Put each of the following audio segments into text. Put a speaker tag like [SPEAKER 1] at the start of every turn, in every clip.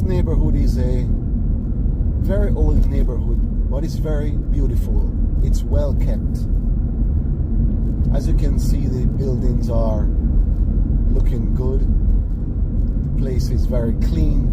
[SPEAKER 1] neighborhood is a very old neighborhood, but it's very beautiful. It's well kept. As you can see, the buildings are looking good. The place is very clean.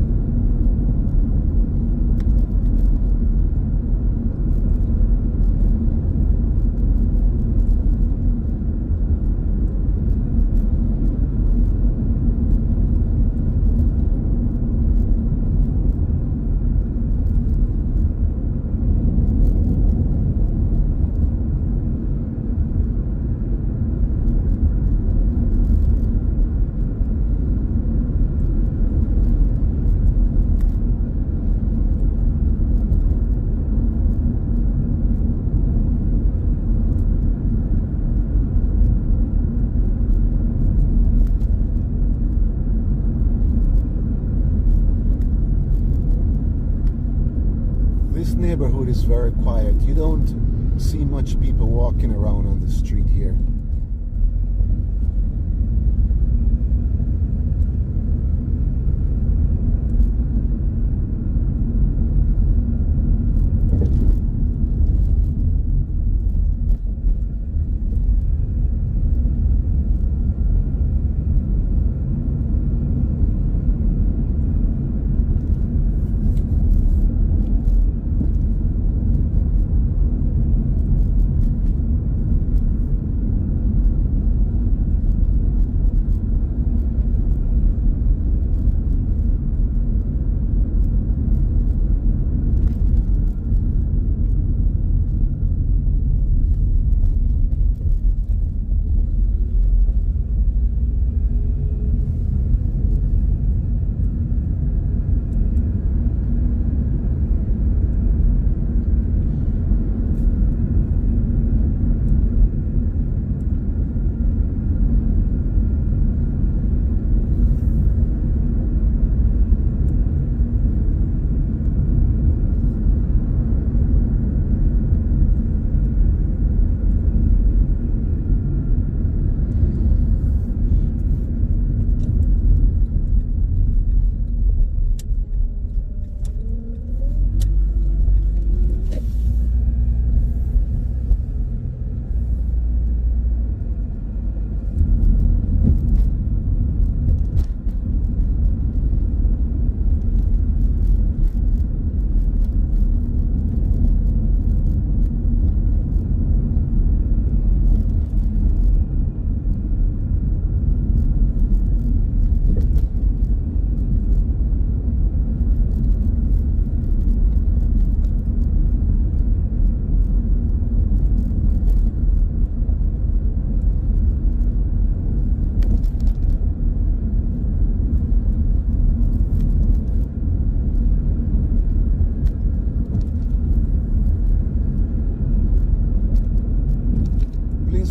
[SPEAKER 1] This neighborhood is very quiet. You don't see much people walking around on the street here.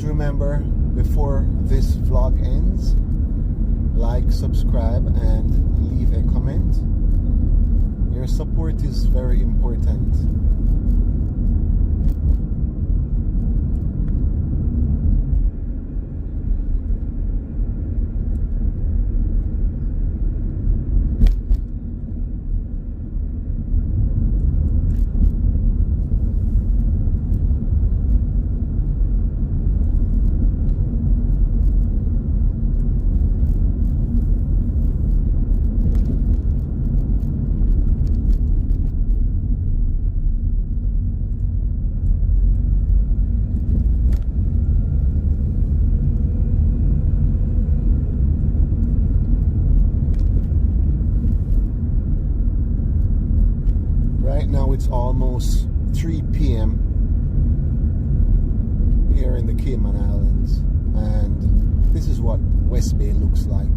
[SPEAKER 1] Remember, before this vlog ends, like, subscribe, and leave a comment. Your support is very important. Now it's almost 3 p.m. here in the Cayman Islands, and this is what West Bay looks like.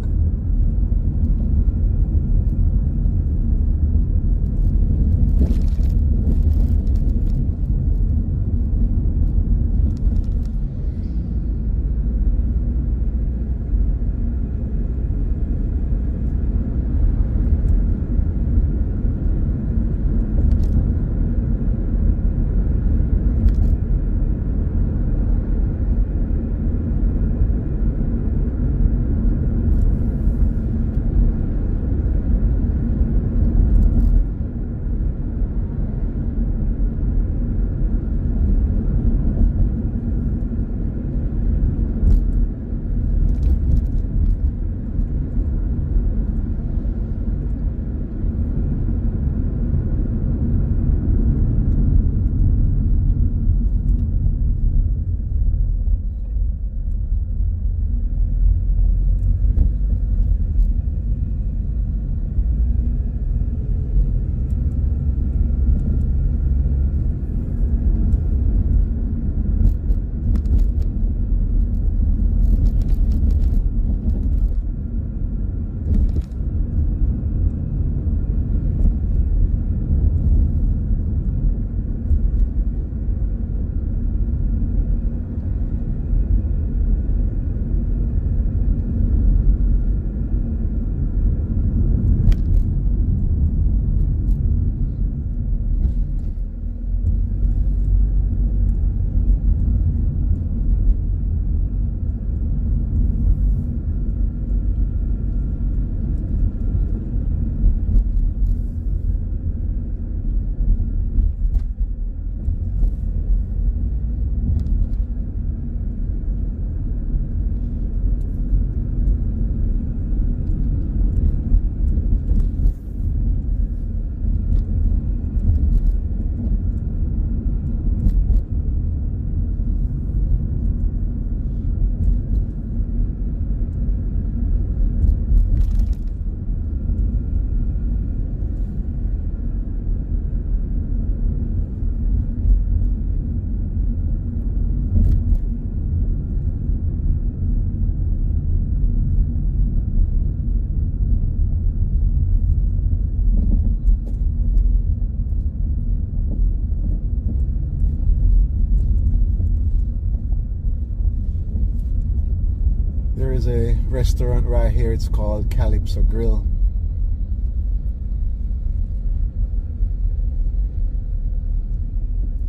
[SPEAKER 1] There's a restaurant right here. It's called Calypso Grill.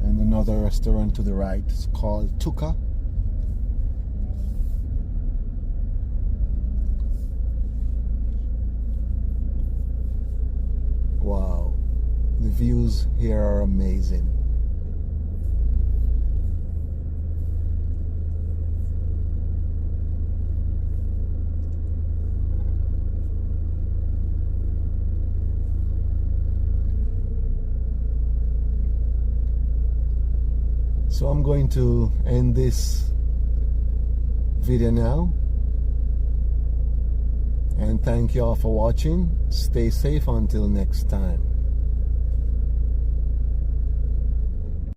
[SPEAKER 1] And another restaurant to the right. It's called Tuka. Wow, the views here are amazing. So I'm going to end this video now. And thank you all for watching. Stay safe until next time.